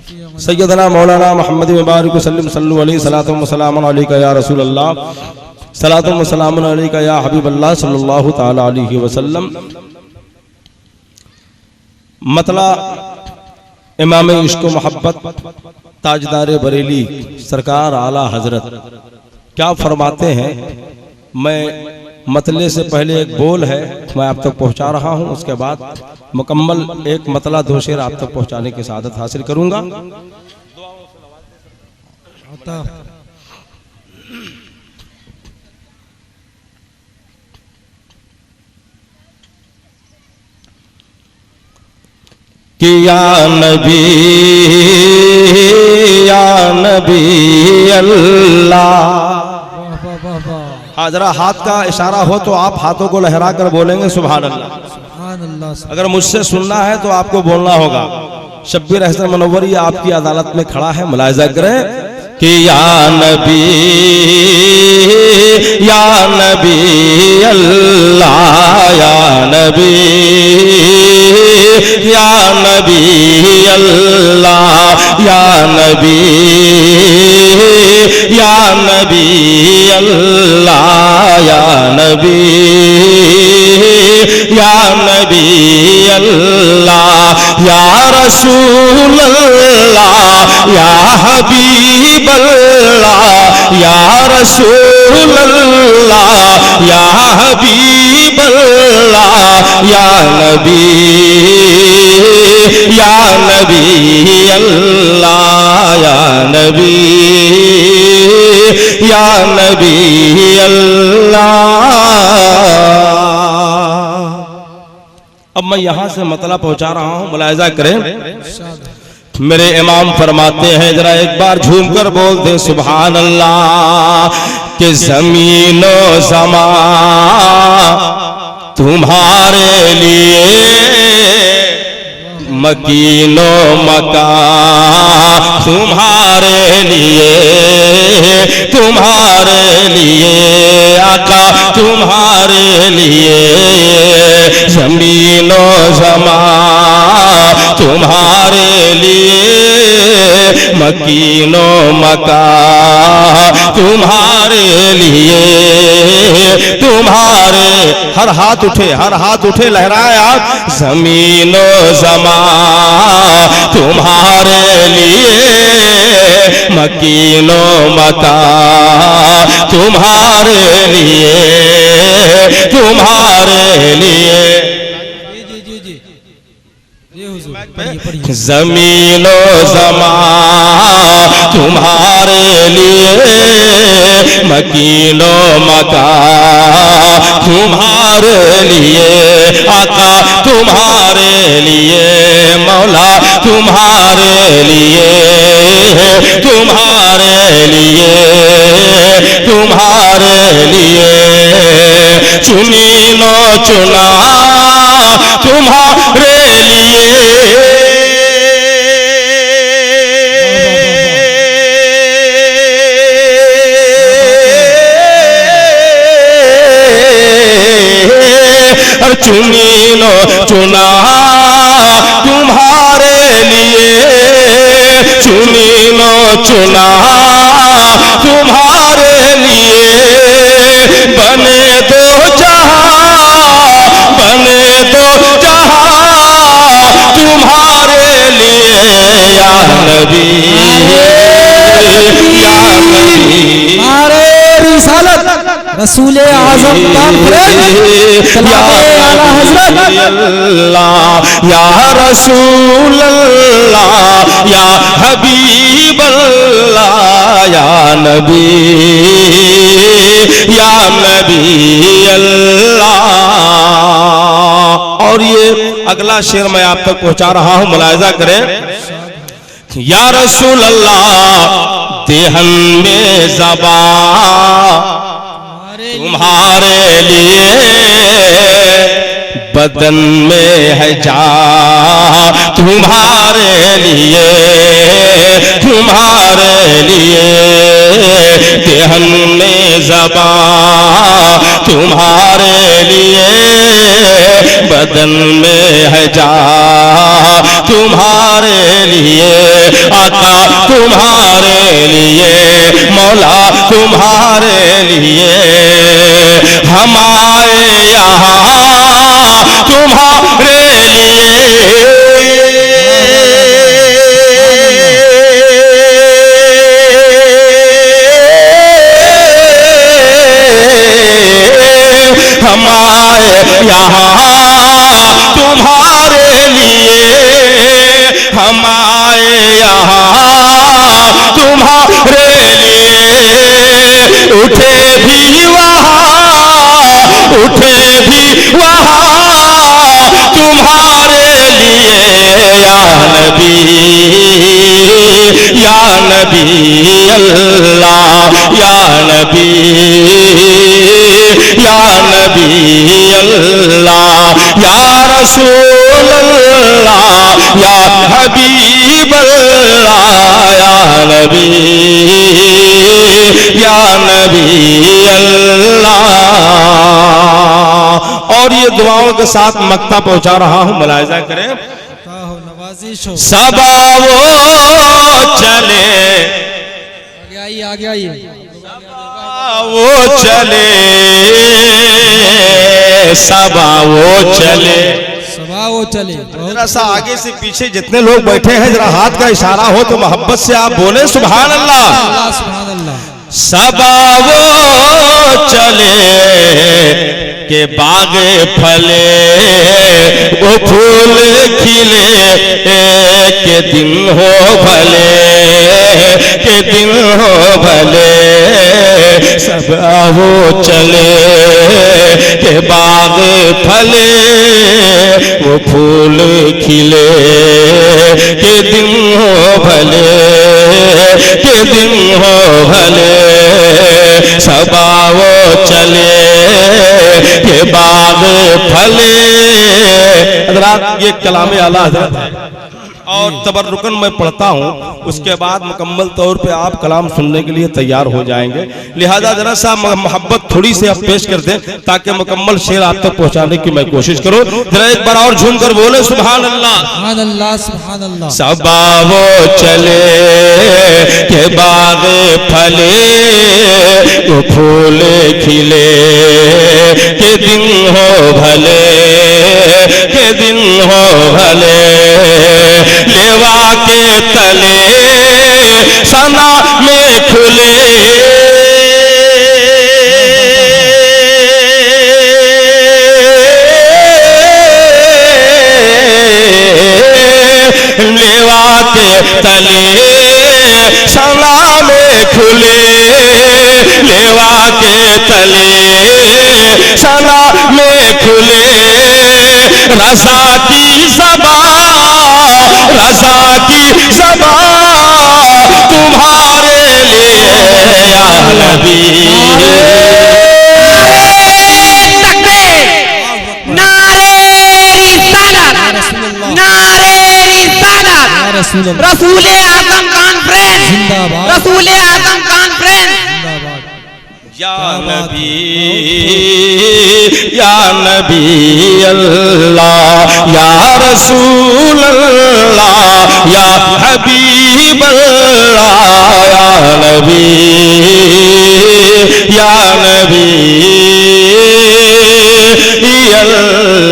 सैयदना मौलाना मोहम्मद मुबारक वसल्लम सल्लल्लाहु अलैहि सलातो व सलामुन अलैका या रसूल अल्लाह सलातो व सलामुन अलैका या हबीब अल्लाह सल्लल्लाहु तआला अलैहि वसल्लम। मतला इमाम इश्क व मोहब्बत ताजदार बरेली सरकार आला हजरत क्या फरमाते हैं। मैं मतले से पहले एक बोल है मैं आप तक पहुंचा रहा हूं, उसके बाद मुकम्मल एक मतला दो शेर आप तक पहुंचाने की सआदत हासिल करूंगा। कि या नबी अल्लाह। हाँ, जरा हाथ का इशारा हो तो आप हाथों को लहरा कर बोलेंगे सुभान अल्लाह। अगर मुझसे सुनना है तो आपको बोलना होगा। शब्बीर अहसन मनव्वर ये आपकी अदालत में खड़ा है, मुलाहिजा करें कि या नबी अल्लाह, या नबी अल्लाह, या नबी अल्लाह, या नबी अल्लाह, या रसूल अल्लाह, या हबीब अल्लाह, या रसूल अल्लाह, या हबीब अल्लाह, या नबी अल्लाह, या नबी अल्लाह। अब मैं यहां से मतला पहुंचा रहा हूं, मुलाहिजा करें। मेरे इमाम फरमाते हैं, जरा एक बार झूम कर बोल दे सुभान अल्लाह। कि ज़मीनो ज़मा तुम्हारे लिए, मकीनो मका तुम्हारे लिए, तुम्हारे लिए आका तुम्हारे लिए। ज़मीनो ज़मा तुम्हारे लिए, मकीनो मका तुम्हारे लिए। तुम्हारे हर हाथ उठे लहराए आप। ज़मीनो ज़मा तुम्हारे लिए, मकीनो मका तुम्हारे लिए, तुम्हारे लिए। ज़मीनो ज़मा तुम्हारे लिए, मकीनो मका तुम्हारे लिए। आका तुम्हारे लिए, मौला तुम्हारे लिए, तुम्हारे लिए, तुम्हारे लिए। चुनी नो चुना तुम्हारे लिए, चुनी लो चुना तुम्हारे लिए, चुनी लो चुना तुम्हारे लिए। बने दो जहां, बने दो जहां तुम्हारे लिए। या नबी, या नबी, मारे रिसालत रसूल आज़म या रसूल अल्लाह, या हबीब अल्लाह, या नबी अल्लाह। और ये अगला शेर मैं आप तक पहुंचा रहा हूं, मुलाहिजा करें। या रसूल अल्लाह देहन में ज़बा तुम्हारे लिए, बदन में है जा तुम्हारे लिए, तुम्हारे लिए। देहन में ज़बा तुम्हारे लिए, बदन में है जा तुम्हारे लिए, आका तुम्हारे लिए, मौला तुम्हारे लिए। हम आए यहाँ तुम्हारे लिए, हम आए यहाँ तुम्हारे लिए, हम आए यहाँ तुम्हारे लिए। उठे भी वहाँ, उठे भी वहाँ तुम्हारे लिए, या नबी, या नबी अल्लाह, या नबी, या नबी अल्लाह, या रसूल अल्लाह, या हबीब अल्लाह, या नबी, या नबी अल्लाह। और ये दुआओं के साथ मक्ता पहुंचा रहा हूं, मुलाहिजा करें। नवाजिश हो। सबा वो चले, आगे आइए, वो चले, सबा वो चले, सबा वो चले। जरा सा आगे से पीछे जितने लोग बैठे हैं जरा हाथ का इशारा हो तो मोहब्बत से आप बोले सुभान अल्लाह। सुभान अल्लाह। सबा वो चले के बाग फले, वो फूल खिले, के दिन हो भले, के दिन हो भले। सबा वो चले के बाग फले, वो फूल खिले, के दिन हो भले, के दिन हो भले। सबा वो चले के बाग फले। हज़रात ये कलाम आला हज़रत है और तबर्रुकन मैं पढ़ता हूँ, उसके बाद मुकम्मल तौर पे आप कलाम सुनने के लिए तैयार हो जाएंगे। लिहाजा जरा सा मोहब्बत थोड़ी सी आप पेश कर दें ताकि मुकम्मल शेर आप तक पहुँचाने की मैं कोशिश करूँ। जरा एक बार और झूम कर बोले सुभान अल्लाह, सुभान अल्लाह, सुभान अल्लाह। सबा वो चले के बाग फले, वो फूल खिले, के दिन हो भले, के दिन हो भले। लेवा के तले सना में खुले, लेवा के तले सना में खुले, लेवा के तले सना में खुले। रज़ा की ज़बा, रज़ा की ज़बा तुम्हारे लिए, या नबी। रसूल आज़म कॉन्फ्रेंस जिंदाबाद, रसूल आज़म कॉन्फ्रेंस जिंदाबाद। या नबी, या नबी अल्लाह, या रसूल अल्लाह, या हबीब अल्लाह, या नबी, या नबी अल्लाह।